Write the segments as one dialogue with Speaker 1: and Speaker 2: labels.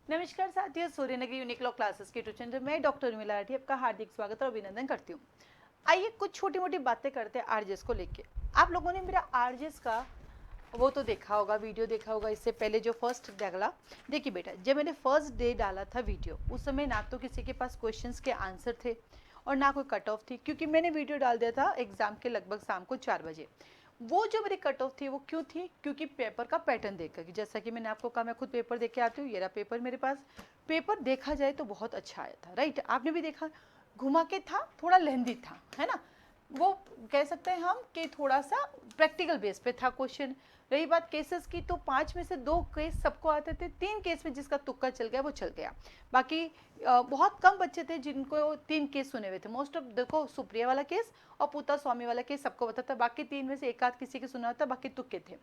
Speaker 1: नमस्कार साथियों, Suryanagari unique law classes के ट्यूशन में मैं डॉक्टर उर्मिला राठी आपका हार्दिक स्वागत और अभिनंदन करती हूँ। आइए कुछ छोटी मोटी बातें करते हैं आरजेस को लेके। आप लोगों ने मेरा आरजेस का वो तो देखा होगा, वीडियो देखा होगा इससे पहले जो फर्स्ट डाला। देखिए बेटा, जब मैंने फर्स्ट डे डाला था वीडियो, उस समय ना तो किसी के पास क्वेश्चंस के आंसर थे और ना कोई कट ऑफ थी, क्योंकि मैंने वीडियो डाल दिया था एग्जाम के लगभग शाम को 4 बजे। वो जो मेरी कट ऑफ थी वो क्यों थी? क्योंकि पेपर का पैटर्न देखकर कि जैसा कि मैंने आपको कहा मैं खुद पेपर देख के आती हूँ। ये रहा पेपर मेरे पास। पेपर देखा जाए तो बहुत अच्छा आया था, राइट? आपने भी देखा, घुमा के था, थोड़ा लेंदी था, है ना? वो कह सकते हैं हम कि थोड़ा सा प्रैक्टिकल बेस पे था क्वेश्चन। रही बात केसेस की, तो 5 में से 2 केस सबको आते थे। 3 केस में जिसका तुक्का चल गया वो चल गया। बाकी बहुत कम बच्चे थे जिनको 3 केस सुने हुए थे। मोस्ट ऑफ देखो, सुप्रिया वाला केस और पूता स्वामी वाला केस सबको पता था। बाकी 3 में से एक आध किसी के सुना था, बाकी तुक्के थे।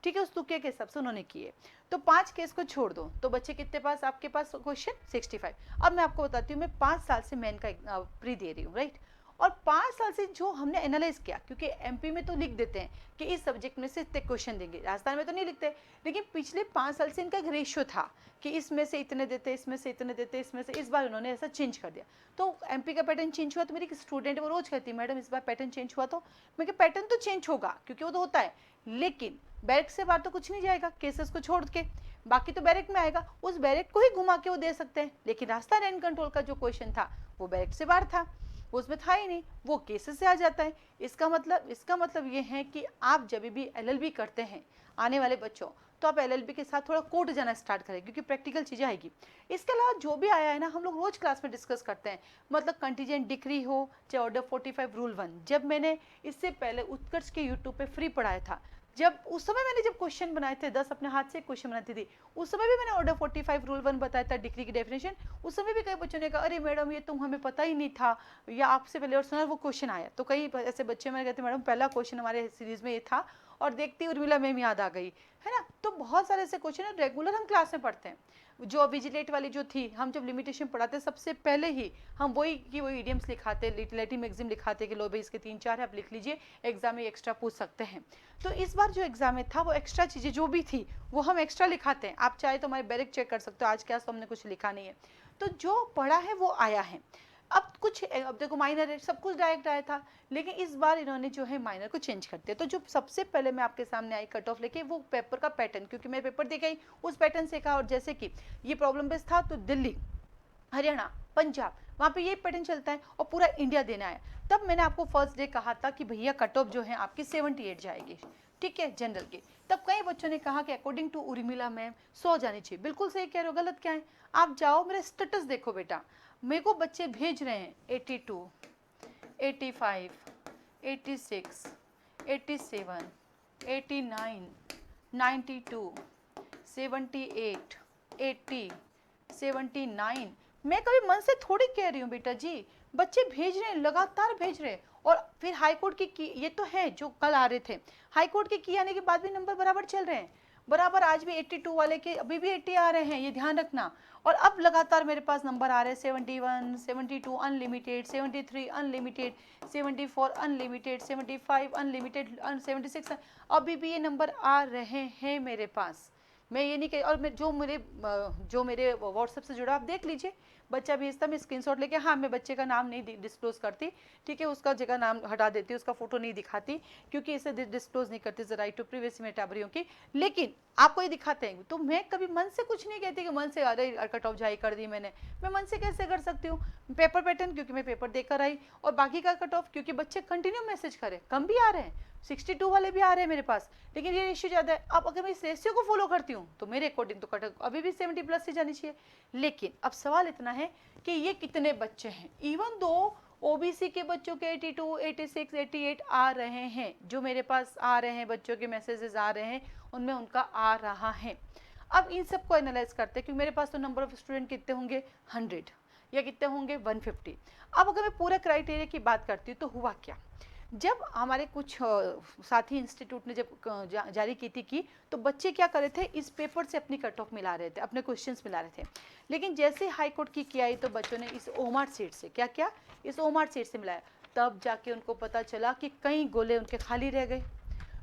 Speaker 1: ठीक है, उस तुक्के के हिसाब से उन्होंने किए। तो 5 केस को छोड़ दो तो बच्चे कितने पास आपके पास क्वेश्चन? 65। अब मैं आपको बताती हूँ, मैं 5 साल से मैन का प्री दे रही हूँ, राइट? और 5 साल से जो हमने एनालाइज किया, क्योंकि एमपी में तो लिख देते हैं कि इस सब्जेक्ट में से इतने क्वेश्चन देंगे, राजस्थान में तो नहीं लिखते। लेकिन पिछले 5 साल से इनका एक रेशियो था कि इसमें से इतने देते, इसमें से इतने देते, इसमें से। इस बार उन्होंने ऐसा चेंज कर दिया, तो एमपी का पैटर्न चेंज हुआ। तो मेरी स्टूडेंट वो रोज कहती है, मैडम इस बार पैटर्न चेंज हुआ। तो मैं कि पैटर्न तो चेंज होगा क्योंकि वो तो होता है, लेकिन बैरक से बाहर तो कुछ नहीं जाएगा, केसेस को छोड़ के। बाकी तो बैरक में आएगा, उस बैरक को ही घुमा के वो दे सकते हैं। लेकिन रास्ता रैंक कंट्रोल का जो क्वेश्चन था वो बैरक से बाहर था, उसमें था ही नहीं, वो केसेस से आ जाता है। इसका मतलब ये है कि आप जब भी एलएलबी करते हैं आने वाले बच्चों, तो आप एलएलबी के साथ थोड़ा कोर्ट जाना स्टार्ट करें, क्योंकि प्रैक्टिकल चीज़ें आएगी। इसके अलावा जो भी आया है ना, हम लोग रोज क्लास में डिस्कस करते हैं। मतलब कंटीजेंट डिक्री हो चाहे ऑर्डर 45 रूल 1, जब मैंने इससे पहले उत्कर्ष के यूट्यूब पे फ्री पढ़ाया था, जब उस समय मैंने जब क्वेश्चन बनाए थे 10 अपने हाथ से क्वेश्चन बनाती थी, उस समय भी मैंने ऑर्डर 45 रूल 1 बताया था, डिग्री की डेफिनेशन। उस समय भी कई बच्चों ने कहा, अरे मैडम ये तो हमें पता ही नहीं था, या आपसे पहले और सुना वो क्वेश्चन आया। तो कई ऐसे बच्चे मैंने कहते, मैडम पहला क्वेश्चन हमारे सीरीज में ये था, और देखती उर्मिला मैम याद आ गई, है ना? तो बहुत सारे ऐसे क्वेश्चन रेगुलर हम क्लास में पढ़ते हैं। जो विजिलेट वाली जो थी, हम जब लिमिटेशन पढ़ाते सबसे पहले ही हम वही इडियम्स लिखाते, लिटिलेटिव मैक्सिम लिखाते कि लो भाई इसके 3-4 है, आप लिख लीजिए, एग्जाम में एक्स्ट्रा पूछ सकते हैं। तो इस बार जो एग्जाम में था वो एक्स्ट्रा चीज़ें जो भी थी वो हम एक्स्ट्रा लिखाते हैं। आप चाहे तो हमारे बैरिक चेक कर सकते हो, आज क्या हमने कुछ लिखा नहीं है। तो जो पढ़ा है वो आया है। अब देखो माइनर है, सब कुछ डायरेक्ट आया था, लेकिन इस बार इन्होंने जो है माइनर को चेंज कर दिया। तो जो सबसे पहले मैं आपके सामने आई कट ऑफ लेके, वो पेपर का पैटर्न, क्योंकि मैं पेपर दे गई उस पैटर्न से कहा। और जैसे कि ये प्रॉब्लम बेस्ड था, तो दिल्ली, हरियाणा, पंजाब, वहाँ पे ये पैटर्न चलता है और पूरा इंडिया देना है। तब मैंने आपको फर्स्ट डे कहा था कि भैया कट ऑफ जो है आपकी 78 जाएगी, ठीक है, जनरल की। तब कई बच्चों ने कहा कि अकॉर्डिंग टू उर्मिला मैम 100 जानी चाहिए। बिल्कुल सही कह रहे हो, गलत क्या है? आप जाओ मेरा स्टेटस देखो बेटा, मेरे को बच्चे भेज रहे हैं 82, 85, 86, 87, 89, 92, 78, 80, 79। मैं कभी मन से थोड़ी कह रही हूँ बेटा जी, बच्चे भेज रहे हैं, लगातार भेज रहे हैं। और फिर हाई कोर्ट की ये तो है जो कल आ रहे थे, हाई कोर्ट के की आने के बाद भी नंबर बराबर चल रहे हैं, बराबर। आज भी 82 वाले के अभी भी 80 आ रहे हैं, ये ध्यान रखना। और अब लगातार मेरे पास नंबर आ रहे हैं 71, 72 अनलिमिटेड, 73 अनलिमिटेड, 74 अनलिमिटेड, 75 अनलिमिटेड, 76। अभी भी ये नंबर आ रहे हैं मेरे पास। मैं ये नहीं कह, और मैं जो मेरे व्हाट्सएप से जुड़ा, आप देख लीजिए, बच्चा भेजता, मैं स्क्रीनशॉट लेके, हाँ मैं बच्चे का नाम नहीं डिस्क्लोज करती, ठीक है, उसका जगह नाम हटा देती, उसका फोटो नहीं दिखाती, क्योंकि इसे डिस्क्लोज नहीं करती, राइट टू प्रिवेसी में टाबरियों की। लेकिन आपको ये दिखाते हैं, तो मैं कभी मन से कुछ नहीं कहती कि मन से अरे कट ऑफ जाई कर दी मैंने। मैं मन से कैसे कर सकती हूँ? पेपर पैटर्न, क्योंकि मैं पेपर देकर आई, और बाकी का कट ऑफ क्योंकि बच्चे कंटिन्यू मैसेज करें, कम भी आ रहे हैं, 62 वाले भी आ रहे हैं मेरे पास, लेकिन ये रेशियो ज़्यादा है। अब अगर मैं इस रेशियो को फॉलो करती हूँ तो मेरे अकॉर्डिंग तो कट अभी भी 70 प्लस से जानी चाहिए। लेकिन अब सवाल इतना है कि ये कितने बच्चे हैं। इवन दो ओबीसी के बच्चों के 82, 86, 88 आ रहे हैं, जो मेरे पास आ रहे हैं, बच्चों के मैसेजेस आ रहे हैं, उनमें उनका आ रहा है। अब इन सबको एनालाइज करते हैं, क्योंकि मेरे पास तो नंबर ऑफ स्टूडेंट कितने होंगे, 100, या कितने होंगे, 150। अब अगर मैं पूरा क्राइटेरिया की बात करती हूँ तो हुआ क्या, जब हमारे कुछ साथी इंस्टीट्यूट ने जब जारी की थी तो बच्चे क्या कर रहे थे, इस पेपर से अपनी कट ऑफ मिला रहे थे, अपने क्वेश्चंस मिला रहे थे। लेकिन जैसे हाई कोर्ट की आई तो बच्चों ने इस ओमार सीट से क्या किया, इस ओमार सीट से मिलाया। तब जाके उनको पता चला कि कई गोले उनके खाली रह गए,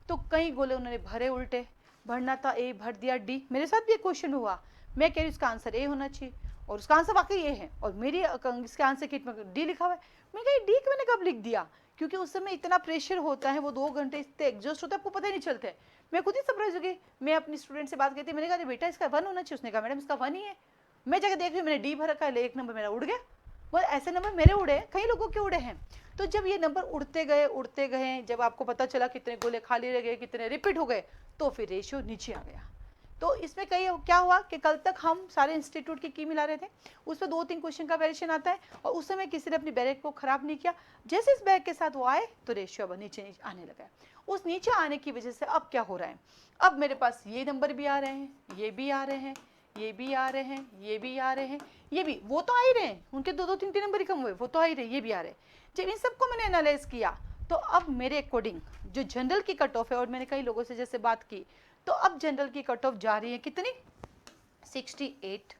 Speaker 1: तो कई गोले उन्होंने भरे उल्टे। भरना था ए, भर दिया डी। मेरे साथ भी एक क्वेश्चन हुआ, मैं कह रही हूँ इसका आंसर ए होना चाहिए और उसका आंसर वाकई ये है, और मेरी इसके आंसर किट में डी लिखा हुआ है। मैं कही डी मैंने कब लिख दिया, क्योंकि उस समय इतना प्रेशर होता है, वो 2 घंटे इतने एग्जॉस्ट होता है, आपको पता ही नहीं चलता है। मैं खुद ही सरप्राइज हो गई। मैं अपनी स्टूडेंट से बात करती, मैंने कहा बेटा इसका 1 होना चाहिए। उसने कहा मैडम इसका 1 ही है। मैं जाकर देख रही हूँ, मैंने डी भर रखा है, 1 नंबर मेरा उड़ गया। वो ऐसे नंबर मेरे उड़े, कई लोगों के उड़े हैं। तो जब ये नंबर उड़ते गए, जब आपको पता चला कितने गोले खाली रह गए, कितने रिपीट हो गए, तो फिर रेशियो नीचे आ गया। तो इसमें कई क्या हुआ कि कल तक हम सारे इंस्टीट्यूट की मिला रहे थे, उसमें 2-3 क्वेश्चन का वेरिएशन आता है, और उस समय किसी ने अपनी बैग को खराब नहीं किया। जैसे इस बैग के साथ वो आए तो रेशियो अब नीचे आने लगा है। उस नीचे आने की वजह से अब क्या हो रहा है, अब मेरे पास ये नंबर भी आ रहे हैं, ये भी आ रहे हैं, ये भी आ रहे हैं, ये भी आ रहे हैं, ये भी, वो तो आ ही रहे हैं, उनके 2-2 3-3 नंबर ही कम हुए, वो तो आ ही रहे, ये भी आ रहे हैं। जब इन सबको मैंने एनालाइज किया, तो अब मेरे अकॉर्डिंग जो जनरल की कट ऑफ है, और मैंने कई लोगों से जैसे बात की, तो अब जनरल की कट ऑफ जा रही है कितनी, 68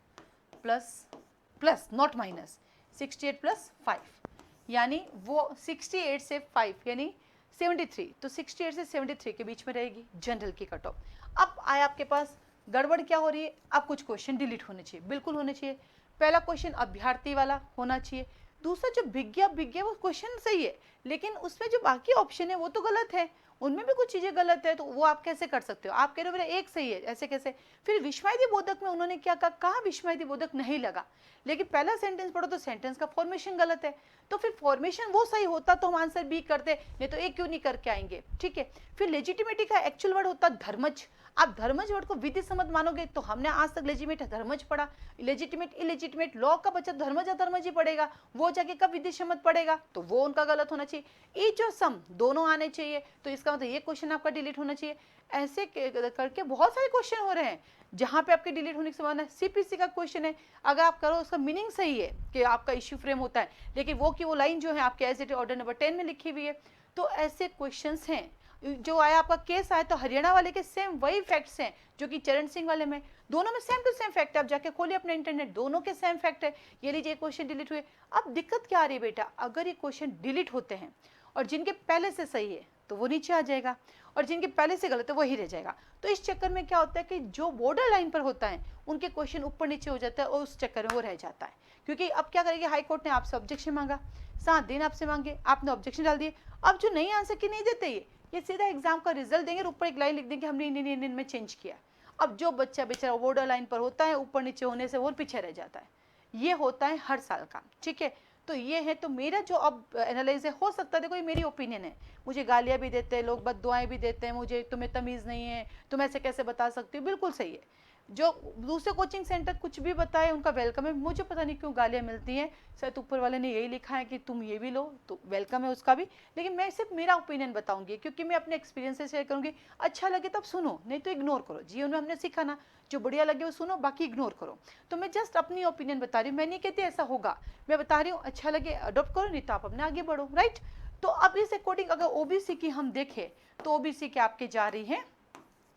Speaker 1: प्लस नॉट माइनस, 68 प्लस 5, यानी वो 68 से 5 यानी 73, तो 68 से 73 के बीच में रहेगी जनरल की कट ऑफ। अब आया आपके पास गड़बड़ क्या हो रही है, अब कुछ क्वेश्चन डिलीट होने चाहिए, बिल्कुल होने चाहिए। पहला क्वेश्चन अभ्यर्थी वाला होना चाहिए। दूसरा जो विज्ञा वो क्वेश्चन सही है, लेकिन उसमें जो बाकी ऑप्शन है वो तो गलत है, उनमें भी कुछ चीजें गलत है, तो वो आप कैसे कर सकते हो, आप कह रहे हो मेरा एक सही है, ऐसे कैसे। फिर विश्वायदी बोधक में उन्होंने क्या कहा विश्वायदी बोधक नहीं लगा, लेकिन पहला सेंटेंस पढ़ो तो सेंटेंस का फॉर्मेशन गलत है, तो फिर फॉर्मेशन वो सही होता तो हम आंसर बी करते, नहीं तो ए क्यों नहीं करके आएंगे, ठीक है। फिर लेजिटिमेटी का एक्चुअल वर्ड होता धर्मज, आप धर्मज वर्ड को विधि सम्मत मानोगे तो हमने आज तक लेजिटिमेट धर्मज पढ़ा, लेजिटिमेट इलेजिटिमेट लॉ का बच्चा धर्मज अधर्मज ही पड़ेगा, वो जाके कब विधि सम्मत पड़ेगा, तो वो उनका गलत होना चाहिए। ईच और सम दोनों आने चाहिए, तो इसका मतलब ये क्वेश्चन आपका डिलीट होना चाहिए। ऐसे करके बहुत सारे क्वेश्चन हो रहे हैं जहां पे आपके डिलीट होने की संभावना है। सीपीसी का क्वेश्चन है, अगर आप करो उसका मीनिंग सही है कि आपका इश्यू फ्रेम होता है, लेकिन वो की वो लाइन जो है आपके एज इट ऑर्डर नंबर 10 में लिखी हुई है, तो ऐसे क्वेश्चंस हैं। जो आया आपका केस आया तो हरियाणा वाले के सेम वही फैक्ट्स हैं जो कि चरण सिंह वाले में, दोनों में सेम टू सेम फैक्ट है, आप जाके खोलिए अपने इंटरनेट, दोनों के सेम फैक्ट है। ये लीजिए क्वेश्चन डिलीट हुए। अब दिक्कत क्या आ रही है बेटा, अगर ये क्वेश्चन डिलीट होते हैं और जिनके पहले से सही है तो वो नीचे आ जाएगा, और जिनके पहले से गलत है वो ही रह जाएगा। तो इस चक्कर में क्या होता है कि जो बॉर्डर लाइन पर होता है उनके क्वेश्चन ऊपर नीचे हो जाता है, और उस चक्कर में वो रह जाता है। क्योंकि अब क्या करेंगे, हाई कोर्ट ने आपसे ऑब्जेक्शन मांगा, 7 दिन आपसे मांगे, आपने ऑब्जेक्शन डाल दिए। अब जो नई आंसर की नहीं देते ये सीधा एग्जाम का रिजल्ट देंगे और ऊपर एक लाइन लिख देंगे हमने इन में चेंज किया। अब जो बच्चा बेचारा बॉर्डर लाइन पर होता है, ऊपर नीचे होने से वो पीछे रह जाता है। ये होता है हर साल का, ठीक है। तो ये है, तो मेरा जो अब एनालाइज है, हो सकता है, देखो ये मेरी ओपिनियन है, मुझे गालियां भी देते हैं लोग, बददुआएं भी देते हैं मुझे, तुम्हें तमीज़ नहीं है, तुम ऐसे कैसे बता सकती हो, बिल्कुल सही है। जो दूसरे कोचिंग सेंटर कुछ भी बताए उनका वेलकम है, मुझे पता नहीं क्यों गालियां मिलती हैं, शायद ऊपर वाले ने यही लिखा है कि तुम ये भी लो, तो वेलकम है उसका भी, लेकिन मैं सिर्फ मेरा ओपिनियन बताऊंगी, क्योंकि मैं अपने एक्सपीरियंस से शेयर करूंगी। अच्छा लगे तब सुनो, नहीं तो इग्नोर करो। जीवन में हमने सीखा ना, जो बढ़िया लगे वो सुनो, बाकी इग्नोर करो। तो मैं जस्ट अपनी ओपिनियन बता रही हूँ, मैं नहीं कहती ऐसा होगा, मैं बता रही हूँ अच्छा लगे अडोप्ट करो, नहीं तो आप अपने आगे बढ़ो, राइट। तो अब इस अकॉर्डिंग अगर ओबीसी की हम देखें तो ओबीसी के आपके जा रही है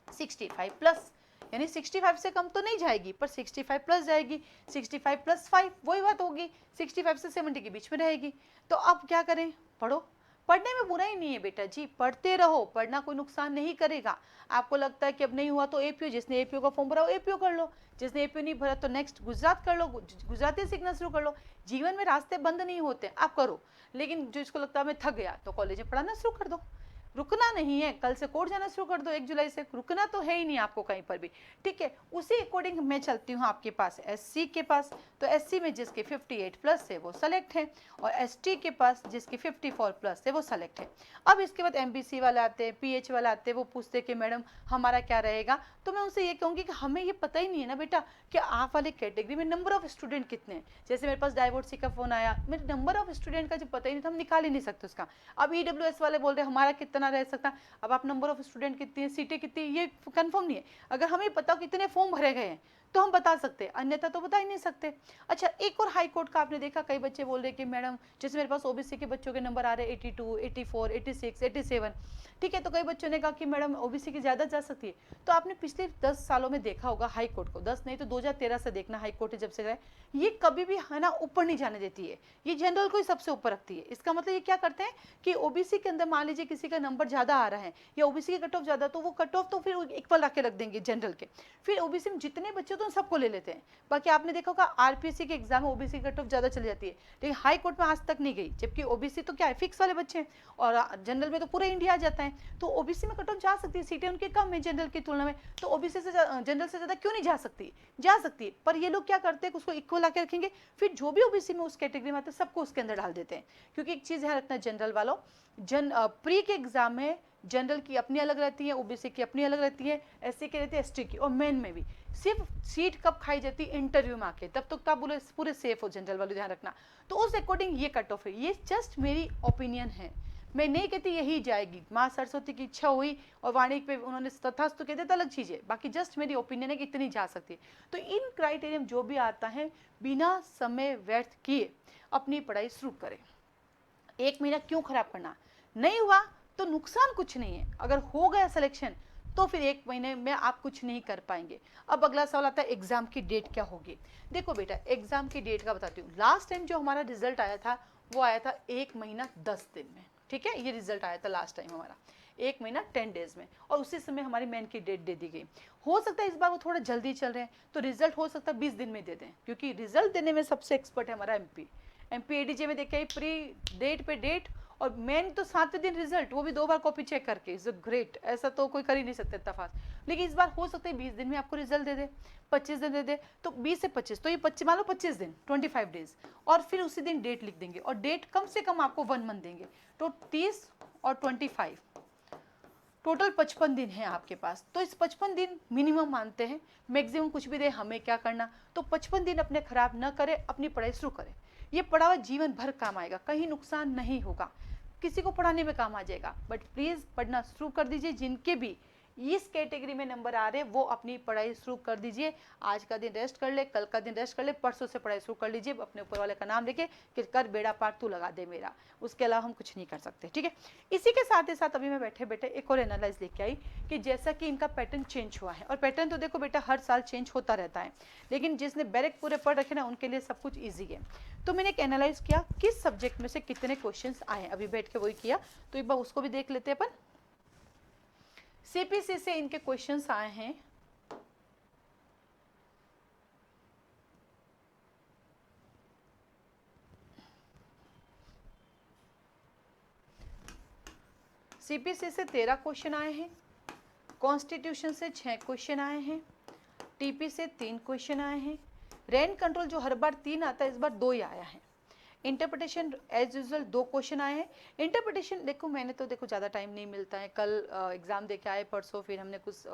Speaker 1: 65 प्लस, यानी 65 से कम तो नहीं जाएगी, पर 65 प्लस जाएगी, 65 प्लस 5 वही बात होगी, 65 से 70 के बीच में रहेगी। तो अब क्या करें, पढ़ो, पढ़ने में बुरा ही नहीं है बेटा जी, पढ़ते रहो, पढ़ना कोई नुकसान नहीं करेगा। आपको लगता है कि अब नहीं हुआ तो एपीओ, जिसने एपीओ का फॉर्म भरा वो एपीओ कर लो, जिसने एपीओ नहीं भरा तो नेक्स्ट गुजरात कर लो, गुजराती सीखना शुरू कर लो। जीवन में रास्ते बंद नहीं होते, आप करो। लेकिन जो इसको लगता है मैं थक गया तो कॉलेज में पढ़ाना शुरू कर दो, रुकना नहीं है, कल से कोर्ट जाना शुरू कर दो 1 जुलाई से, रुकना तो है ही नहीं आपको कहीं पर भी, ठीक है। उसी अकॉर्डिंग मैं चलती हूँ आपके पास एससी के पास, तो एससी में जिसके 58 प्लस है वो सेलेक्ट है, और एसटी के पास जिसके 54 प्लस है वो सेलेक्ट है। अब इसके बाद एमबीसी वाले आते हैं, पीएच वाले आते हैं, वो पूछते हैं कि मैडम हमारा क्या रहेगा, तो मैं उनसे ये कहूँगी कि हमें ये पता ही नहीं है ना बेटा कि आप वाले कैटेगरी में नंबर ऑफ स्टूडेंट कितने हैं। जैसे मेरे पास डाइवोर्सी का फोन आया, मेरे नंबर ऑफ स्टूडेंट का जो पता ही नहीं था, हम निकाल ही नहीं सकते उसका। अब ईडब्ल्यूएस वाले बोल रहे हैं हमारा कितना रह सकता, अब आप नंबर ऑफ स्टूडेंट कितनी है, सीटें कितनी, ये कंफर्म नहीं है। अगर हमें पता कितने फॉर्म भरे गए हैं तो हम बता सकते हैं, अन्यथा तो बता ही नहीं सकते। अच्छा, एक और हाई कोर्ट का आपने देखा, कई बच्चे बोल रहे कि मैडम, जैसे मेरे पास ओबीसी के बच्चों के नंबर आ रहे हैं 82, 84, 86, 87, ठीक है। तो कई बच्चों ने कहा कि मैडम ओबीसी की ज़्यादा जा सकती है। तो आपने पिछले 10 सालों में देखा होगा हाई कोर्ट को, 10 नहीं तो 2013 से देखना, हाई कोर्ट जब से गए, ये कभी भी है ना ऊपर नहीं जाने देती है, ये जनरल को ही सबसे ऊपर रखती है। इसका मतलब ये क्या करते हैं कि ओबीसी के अंदर मान लीजिए किसी का नंबर ज़्यादा आ रहा है या ओबीसी की कट ऑफ ज़्यादा, तो वो कट ऑफ तो फिर इक्वल रख के रख देंगे जनरल के। फिर ओबीसी में जितने बच्चे, तो तो उन सबको ले लेते हैं। बाकी आपने देखा होगा आरपीएससी के एग्जाम में ओबीसी कट ऑफ ज़्यादा चली जाती है, लेकिन हाई कोर्ट में आज तक नहीं गई, जबकि ओबीसी तो क्या है, फिक्स वाले बच्चे हैं, और जनरल में तो पूरा इंडिया आ जाता है, तो ओबीसी में कट ऑफ जा सकती है, सीटें उनकी कम है जनरल की तुलना में, तो ओबीसी से जनरल से ज़्यादा क्यों नहीं जा सकती, जा सकती है। पर ये लोग क्या करते हैं, उसको इक्वल आके रखेंगे, फिर जो भी ओबीसी में उस कैटेगरी में आते हैं सबको उसके अंदर डाल देते हैं। क्योंकि एक चीज़ ध्यान रखना जनरल वालों, प्री के एग्जाम में जनरल की अपनी अलग रहती है, ओबीसी की अपनी अलग रहती है, एससी की रहती है, एसटी की, और मेन में भी सिर्फ सीट कब खाई जाती है, इंटरव्यू में आके, तब तक तो आप बोले पूरे सेफ हो जनरल वाले, ध्यान रखना। तो उस अकॉर्डिंग ये कट ऑफ है, ये जस्ट मेरी ओपिनियन है, मैं नहीं कहती यही जाएगी, माँ सरस्वती की इच्छा हुई और वाणी पे उन्होंने तथास्तु कह दिया तो अलग चीज़ है, बाकी जस्ट मेरी ओपिनियन है कि इतनी जा सकती है। तो इन क्राइटेरिया जो भी आता है, बिना समय व्यर्थ किए अपनी पढ़ाई शुरू करें। 1 महीना क्यों खराब करना, नहीं हुआ तो नुकसान कुछ नहीं है, अगर हो गया सिलेक्शन तो फिर 1 महीने में आप कुछ नहीं कर पाएंगे। अब अगला सवाल आता है एग्जाम की डेट क्या होगी। देखो बेटा, एग्जाम की डेट का बताती हूँ। लास्ट टाइम जो हमारा रिजल्ट आया था वो आया था 1 महीना 10 दिन में, ठीक है, ये रिजल्ट आया था लास्ट टाइम हमारा 1 महीना 10 डेज में, और उसी समय हमारी मेन की डेट दे दी गई। हो सकता है इस बार वो थोड़ा जल्दी चल रहे हैं, तो रिजल्ट हो सकता है 20 दिन में दे दें, क्योंकि रिजल्ट देने में सबसे एक्सपर्ट है हमारा एमपी एडीजे में देखिए प्री डेट पे डेट, और मेन तो 7वें दिन रिजल्ट, वो भी 2 बार कॉपी चेक करके, इज ग्रेट, ऐसा तो कोई कर ही नहीं सकता इतना फास्ट। लेकिन इस बार हो सकता है 20 दिन में आपको रिजल्ट दे दे, 25 दिन दे दे, तो 20 से 25, तो ये 25 मान लो 25 दिन 25 डेज, और फिर उसी दिन डेट लिख देंगे, और डेट कम से कम आपको 1 मंथ देंगे, तो 30 और 25 टोटल 55 दिन है आपके पास। तो इस 55 दिन मिनिमम मानते हैं, मैक्सिमम कुछ भी दे, हमें क्या करना, तो 55 दिन अपने खराब न करें, अपनी पढ़ाई शुरू करें। ये पढ़ा हुआ जीवन भर काम आएगा, कहीं नुकसान नहीं होगा, किसी को पढ़ाने में काम आ जाएगा। बट प्लीज़ पढ़ना शुरू कर दीजिए, जिनके भी इस कैटेगरी में नंबर आ रहे हैं वो अपनी पढ़ाई शुरू कर दीजिए। आज का दिन रेस्ट कर ले, कल का दिन रेस्ट कर ले, परसों से पढ़ाई शुरू कर लीजिए, अपने ऊपर वाले का नाम लेके कि कर बेड़ा पार तू लगा दे मेरा, उसके अलावा हम कुछ नहीं कर सकते, ठीक है। इसी के साथ ही साथ अभी मैं बैठे बैठे एक और एनालाइज लेके आई कि जैसा कि इनका पैटर्न चेंज हुआ है, और पैटर्न तो देखो बेटा हर साल चेंज होता रहता है, लेकिन जिसने बैरक पूरे पढ़ रखे ना उनके लिए सब कुछ ईजी है। तो मैंने एक एनालाइज किया किस सब्जेक्ट में से कितने क्वेश्चन आए, अभी बैठ के वही किया, तो एक बार उसको भी देख लेते हैं अपन। सीपीसी से इनके क्वेश्चंस आए हैं, सीपीसी से 13 क्वेश्चन आए हैं, कॉन्स्टिट्यूशन से 6 क्वेश्चन आए हैं, टीपी से 3 क्वेश्चन आए हैं, रैंक कंट्रोल जो हर बार 3 आता है इस बार 2 ही आया है, इंटरप्रिटेशन एज यूजुअल 2 क्वेश्चन आए हैं। इंटरप्रिटेशन देखो मैंने तो देखो ज़्यादा टाइम नहीं मिलता है, कल एग्ज़ाम दे के आए, परसों फिर हमने कुछ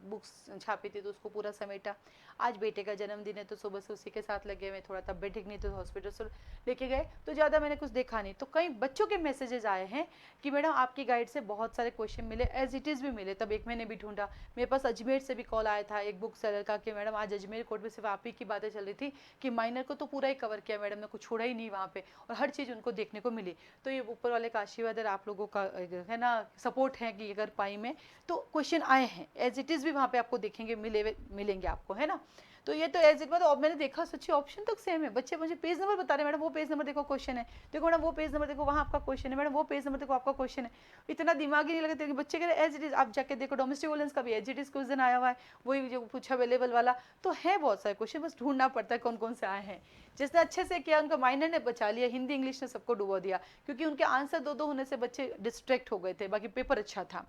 Speaker 1: बुक्स छापी थी तो उसको पूरा समेटा, आज बेटे का जन्मदिन है तो सुबह से उसी के साथ लगे हुए, थोड़ा तबियत ठीक नहीं तो हॉस्पिटल से लेके गए, तो ज़्यादा मैंने कुछ देखा नहीं। तो कई बच्चों के मैसेजेस आए हैं कि मैडम आपकी गाइड से बहुत सारे क्वेश्चन मिले, एज इट इज़ भी मिले, तब एक मैंने भी ढूंढा, मेरे पास अजमेर से भी कॉल आया था एक बुक सेलर का कि मैडम आज अजमेर कोर्ट में सिर्फ आप ही की बातें चल रही थी कि माइनर को तो पूरा ही कवर किया मैडम ने, कुछ छोड़ा ही नहीं वहाँ पे, और हर चीज़ उनको देखने को मिली। तो ये ऊपर वाले का आशीर्वाद है, आप लोगों का है ना सपोर्ट है कि अगर पाई में तो क्वेश्चन आए हैं, एज इट इज़ भी वहाँ पे आपको देखेंगे मिलेंगे आपको, है ना। तो ये तो एज इट मतलब मैंने देखा सच्ची ऑप्शन तक सेम है, बच्चे मुझे पेज नंबर बता रहे मैडम वो पेज नंबर देखो क्वेश्चन है, देखो मैडम वो पेज नंबर देखो वहाँ आपका क्वेश्चन है, मैडम वो पेज नंबर देखो आपका क्वेश्चन है। इतना दिमाग ही नहीं लगता कि बच्चे कह रहे एज इट इज, आप जाके देखो डोमेस्टिक वायलेंस का भी एज इट इज क्वेश्चन आया हुआ है, वही जो पूछा अवेलेबल वाला, तो है बहुत सारे क्वेश्चन, बस ढूंढना पड़ता है कौन कौन से आए हैं। जिसने अच्छे से किया उनका माइनर ने बचा लिया, हिंदी इंग्लिश ने सबको डुबो दिया, क्योंकि उनके आंसर 2-2 होने से बच्चे डिस्ट्रैक्ट हो गए थे, बाकी पेपर अच्छा था।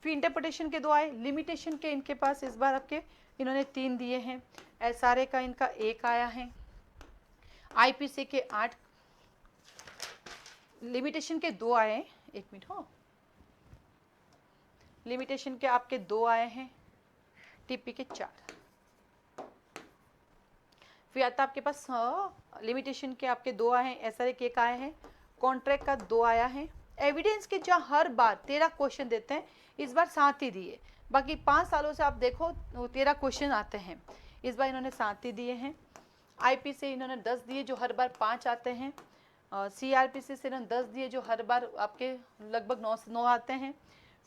Speaker 1: फिर इंटरप्रिटेशन के 2 आए, लिमिटेशन के इनके पास इस बार आपके इन्होंने 3 दिए हैं, एसआरए का इनका 1 आया है, आईपीसी के 8, लिमिटेशन के 2 आए हैं, 1 मिनट हो, लिमिटेशन के आपके 2 आए हैं, टीपी के 4, फिर आता आपके पास लिमिटेशन के आपके 2 आए हैं, एसआरए के 1 आए हैं, कॉन्ट्रैक्ट का 2 आया है, एविडेंस के जहाँ हर बार 13 क्वेश्चन देते हैं इस बार 7 ही दिए, बाकी 5 सालों से आप देखो 13 क्वेश्चन आते हैं, इस बार इन्होंने 7 ही दिए हैं। आईपी से इन्होंने 10 दिए जो हर बार 5 आते हैं, सीआरपीसी से इन्होंने 10 दिए जो हर बार आपके लगभग 9 आते हैं।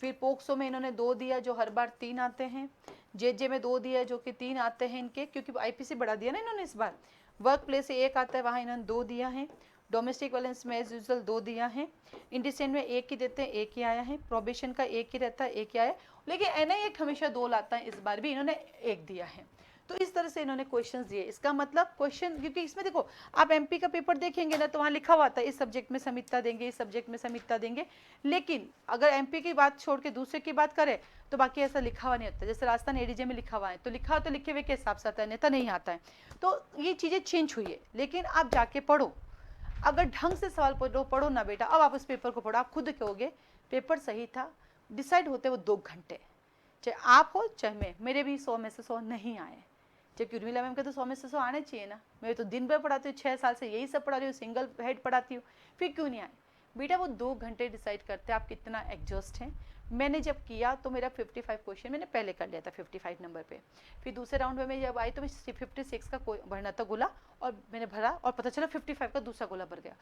Speaker 1: फिर पोक्सो में इन्होंने 2 दिया जो हर बार 3 आते हैं, जेजे में 2 दिया जो कि 3 आते हैं इनके, क्योंकि आईपीसी बढ़ा दिया ना इन्होंने इस बार। वर्क प्लेस से 1 आता है, वहाँ इन्होंने 2 दिया है। डोमेस्टिक वायलेंस में एज यूजुअल 2 दिया है। इंडिसेंट में 1 ही देते हैं, 1 ही आया है। प्रोबेशन का 1 ही रहता है, 1 ही आया है। लेकिन एनआई एक्ट हमेशा 2 लाता है, इस बार भी इन्होंने 1 दिया है। तो इस तरह से इन्होंने क्वेश्चंस दिए। इसका मतलब क्वेश्चन, क्योंकि इसमें देखो आप एमपी का पेपर देखेंगे ना तो वहाँ लिखा हुआ था इस सब्जेक्ट में समीक्षा देंगे, इस सब्जेक्ट में समीक्षा देंगे, लेकिन अगर एमपी की बात छोड़ के दूसरे की बात करें तो बाकी ऐसा लिखा हुआ नहीं होता। जैसे राजस्थान एडीजे में लिखा हुआ है तो लिखा तो लिखे हुए के हिसाब से आता है, अन्यथा नहीं आता है। तो ये चीज़ें चेंज हुई है, लेकिन आप जाके पढ़ो, अगर ढंग से सवाल पढ़ो ना बेटा, अब आप उस पेपर को पढ़ो, आप खुद कहोगे पेपर सही था। डिसाइड होते वो 2 घंटे, चाहे आप हो चाहे मैं, मेरे भी 100 में से 100 नहीं आए, जबकि उर्मिला मैम के तो 100 में से 100 आने चाहिए ना। मैं तो दिन भर पढ़ाती हूँ, 6 साल से यही सब पढ़ा रही हूँ, सिंगल हेड पढ़ाती हूँ, फिर क्यों नहीं आए बेटा? वो 2 घंटे डिसाइड करते हैं आप कितना एग्जॉस्ट हैं। मैंने जब किया तो मेरा 55 क्वेश्चन मैंने पहले कर लिया था 55 नंबर पे। फिर दूसरे राउंड में मैं जब आई तो मैं 56 का भरना था गोला, और मैंने भरा और पता चला 55 का दूसरा गोला भर गया।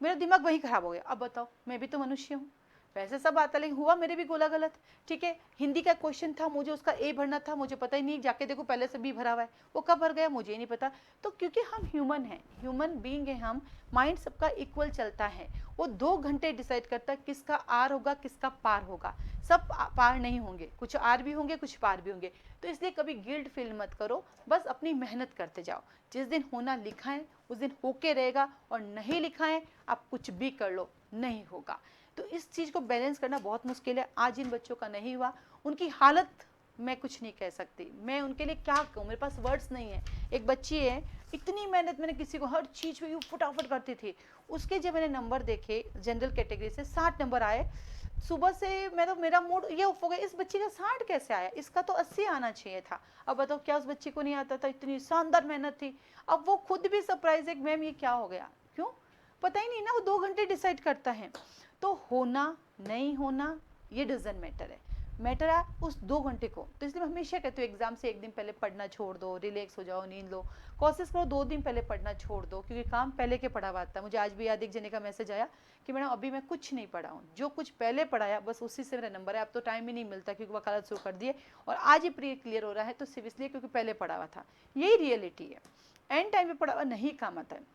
Speaker 1: मेरा दिमाग वहीं खराब हो गया। अब बताओ, मैं भी तो मनुष्य हूँ, वैसे सब आता, लेकिन हुआ मेरे भी गोला गलत। ठीक है, हिंदी का क्वेश्चन था, मुझे उसका ए भरना था, मुझे पता ही नहीं, जाके देखो पहले से बी भरा हुआ है, वो कब भर गया मुझे ही नहीं पता। तो क्योंकि हम ह्यूमन हैं, ह्यूमन बीइंग है हम, माइंड सबका इक्वल चलता है। वो 2 घंटे डिसाइड करता है किसका आर होगा किसका पार होगा। सब पार नहीं होंगे, कुछ आर भी होंगे कुछ पार भी होंगे। तो इसलिए कभी गिल्ट फील मत करो, बस अपनी मेहनत करते जाओ। जिस दिन होना लिखा है उस दिन होके रहेगा, और नहीं लिखा है आप कुछ भी कर लो नहीं होगा। तो इस चीज़ को बैलेंस करना बहुत मुश्किल है। आज इन बच्चों का नहीं हुआ, उनकी हालत मैं कुछ नहीं कह सकती, मैं उनके लिए क्या कहूँ, मेरे पास वर्ड्स नहीं है। एक बच्ची है, इतनी मेहनत मैंने किसी को हर चीज़ में यूँ फटाफट करती थी, उसके जब मैंने नंबर देखे जनरल कैटेगरी से 60 नंबर आए, सुबह से मैं तो, मेरा मूड ये ऑफ हो गया, इस बच्ची का 60 कैसे आया, इसका तो 80 आना चाहिए था। अब बताओ क्या उस बच्ची को नहीं आता था? इतनी शानदार मेहनत थी। अब वो खुद भी सरप्राइज है, मैम ये क्या हो गया, क्यों पता ही नहीं ना, वो 2 घंटे डिसाइड करता है। तो होना नहीं होना ये डजंट मैटर है, मैटर है उस 2 घंटे को। तो इसलिए मैं हमेशा कहती हूँ एग्जाम से 1 दिन पहले पढ़ना छोड़ दो, रिलैक्स हो जाओ, नींद लो, कोशिश करो 2 दिन पहले पढ़ना छोड़ दो, क्योंकि काम पहले के पढ़ा हुआ आता है। मुझे आज भी याद, एक जने का मैसेज आया कि मैडम अभी मैं कुछ नहीं पढ़ा हूँ, जो कुछ पहले पढ़ाया बस उसी से मेरा नंबर है। अब तो टाइम ही नहीं मिलता क्योंकि वकालत शुरू कर दिए, और आज ही प्री क्लियर हो रहा है, तो सिर्फ इसलिए क्योंकि पहले पढ़ा हुआ था। यही रियलिटी है, एंड टाइम पे पढ़ा हुआ नहीं काम आता है।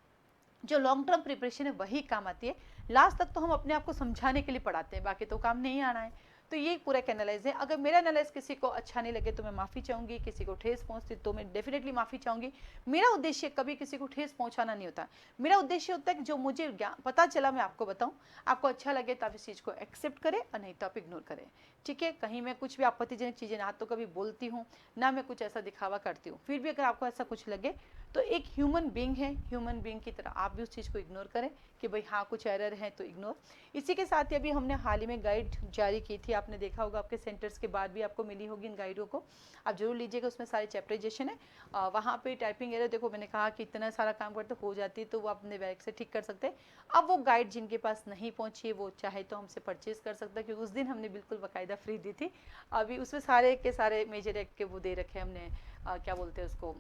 Speaker 1: जो लॉन्ग टर्म प्रिपरेशन है वही काम आती है। लास्ट तक तो हम अपने आप को समझाने के लिए पढ़ाते हैं, बाकी तो काम नहीं आना है। तो ये पूरा एक एनालाइज है। अगर मेरा एनालाइज किसी को अच्छा नहीं लगे तो मैं माफ़ी चाहूँगी, किसी को ठेस पहुँचती तो मैं डेफिनेटली माफ़ी चाहूँगी। मेरा उद्देश्य कभी किसी को ठेस पहुँचाना नहीं होता। मेरा उद्देश्य होता है कि जो मुझे पता चला मैं आपको बताऊँ, आपको अच्छा लगे तो आप इस चीज़ को एक्सेप्ट करें, और नहीं तो आप इग्नोर करें। ठीक है, कहीं मैं कुछ भी आपत्तिजनक चीज़ें ना तो कभी बोलती हूँ, ना मैं कुछ ऐसा दिखावा करती हूँ। फिर भी अगर आपको ऐसा कुछ लगे तो एक ह्यूमन बीइंग है, ह्यूमन बीइंग की तरह आप भी उस चीज़ को इग्नोर करें कि भाई हाँ कुछ एरर है तो इग्नोर। इसी के साथ ही अभी हमने हाल ही में गाइड जारी की थी, आपने देखा होगा, आपके सेंटर्स के बाद भी आपको मिली होगी इन गाइडों को, आप जरूर लीजिएगा। उसमें सारे चैप्टराइजेशन है, वहाँ पे टाइपिंग एरर देखो मैंने कहा कि इतना सारा काम करते हो जाती है, तो वो अपने बैग से ठीक कर सकते हैं। अब वो गाइड जिनके पास नहीं पहुँची है वो चाहे तो हमसे परचेज कर सकता है, क्योंकि उस दिन हमने बिल्कुल बाकायदा फ्री दी थी। अभी उसमें सारे के सारे मेजर एक्ट के वो दे रखे हैं हमने, क्या बोलते हैं उसको,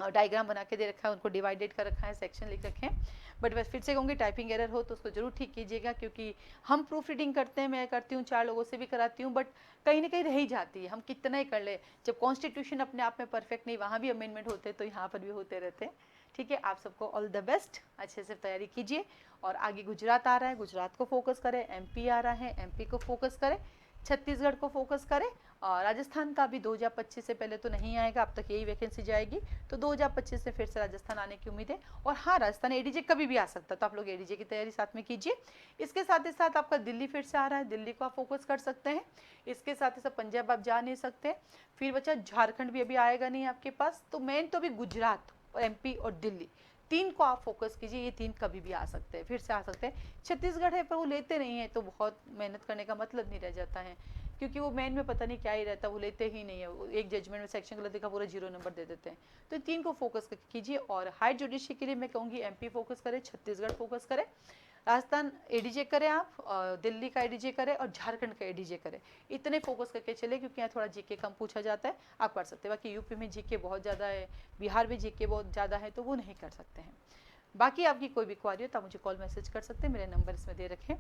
Speaker 1: डायग्राम बना के दे रखा है, उनको डिवाइडेड कर रखा है, सेक्शन लिख रखे हैं। बट मैं फिर से कहूँगी टाइपिंग एरर हो तो उसको जरूर ठीक कीजिएगा, क्योंकि हम प्रूफ रीडिंग करते हैं, मैं करती हूँ, 4 लोगों से भी कराती हूँ, बट कहीं ना कहीं रह ही जाती है, हम कितना ही कर ले। जब कॉन्स्टिट्यूशन अपने आप में परफेक्ट नहीं, वहाँ भी अमेंडमेंट होते हैं तो यहाँ पर भी होते रहते हैं। ठीक है, आप सबको ऑल द बेस्ट, अच्छे से तैयारी कीजिए। और आगे गुजरात आ रहा है, गुजरात को फोकस करें, एमपी आ रहा है, एमपी को फोकस करें, छत्तीसगढ़ को फोकस करें, और राजस्थान का भी 2025 से पहले तो नहीं आएगा, अब तक यही वैकेंसी जाएगी, तो 2025 से फिर से राजस्थान आने की उम्मीद है। और हाँ, राजस्थान एडीजे कभी भी आ सकता है, तो आप लोग एडीजे की तैयारी साथ में कीजिए। इसके साथ ही साथ आपका दिल्ली फिर से आ रहा है, दिल्ली को आप फोकस कर सकते हैं। इसके साथ ही साथ पंजाब आप जा नहीं सकते, फिर बचा झारखंड भी अभी आएगा नहीं आपके पास, तो मेन तो अभी गुजरात और एमपी और दिल्ली, 3 को आप फोकस कीजिए। ये 3 कभी भी आ सकते हैं, फिर से आ सकते हैं। छत्तीसगढ़ है पर वो लेते नहीं है, तो बहुत मेहनत करने का मतलब नहीं रह जाता है, क्योंकि वो मेन में पता नहीं क्या ही रहता है, वो लेते ही नहीं है, वो एक जजमेंट में सेक्शन गलती का पूरा 0 नंबर दे देते हैं। तो 3 को फोकस कीजिए। और हाई जुडिशरी के लिए मैं कहूँगी एमपी फोकस करें, छत्तीसगढ़ फोकस करें, राजस्थान एडीजे करें आप, दिल्ली का एडीजे करें, और झारखंड का एडीजे करें। इतने फोकस करके चले, क्योंकि यहाँ थोड़ा जीके कम पूछा जाता है, आप कर सकते हैं। बाकी यूपी में जीके बहुत ज़्यादा है, बिहार में जीके बहुत ज़्यादा है, तो वो नहीं कर सकते हैं। बाकी आपकी कोई भी क्वारी हो तो आप मुझे कॉल मैसेज कर सकते हैं, मेरे नंबर इसमें दे रखें।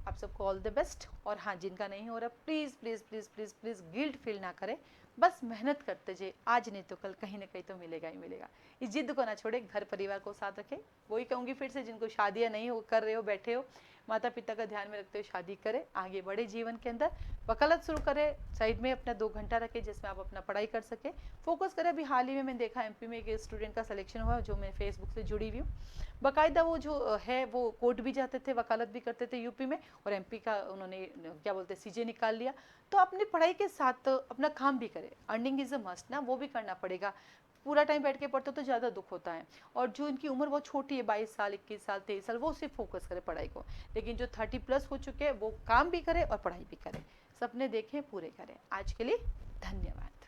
Speaker 1: आप सबको ऑल द बेस्ट। और हाँ, जिनका नहीं हो रहा please please please please please guilt feel ना करें, बस मेहनत करते जाइए, आज नहीं तो कल कहीं ना कहीं तो मिलेगा ही मिलेगा। इस जिद को ना छोड़े, घर परिवार को साथ रखें। वही कहूँगी फिर से, जिनको शादियाँ नहीं हो कर रहे हो, बैठे हो, माता पिता का ध्यान में रखते हुए शादी करें, आगे बढ़े जीवन के अंदर। वकालत शुरू करें, साइड में अपना 2 घंटा रखें जिसमें आप अपना पढ़ाई कर सकें, फोकस करें। अभी हाल ही में मैंने देखा एमपी में एक स्टूडेंट का सिलेक्शन हुआ, जो मैं फेसबुक से जुड़ी हुई हूँ। बाकायदा वो जो है वो कोर्ट भी जाते थे, वकालत भी करते थे यूपी में, और एमपी का उन्होंने क्या बोलते हैं सीजे निकाल लिया। तो अपनी पढ़ाई के साथ अपना काम भी करें, अर्निंग इज़ अ मस्ट ना, वो भी करना पड़ेगा। पूरा टाइम बैठ के पढ़ते तो ज़्यादा दुख होता है। और जो इनकी उम्र बहुत छोटी है, 22 साल, 21 साल, 23 साल, वो सिर्फ फोकस करे पढ़ाई को। लेकिन जो 30+ हो चुके हैं वो काम भी करें और पढ़ाई भी करें, सपने देखें, पूरे करें। आज के लिए धन्यवाद।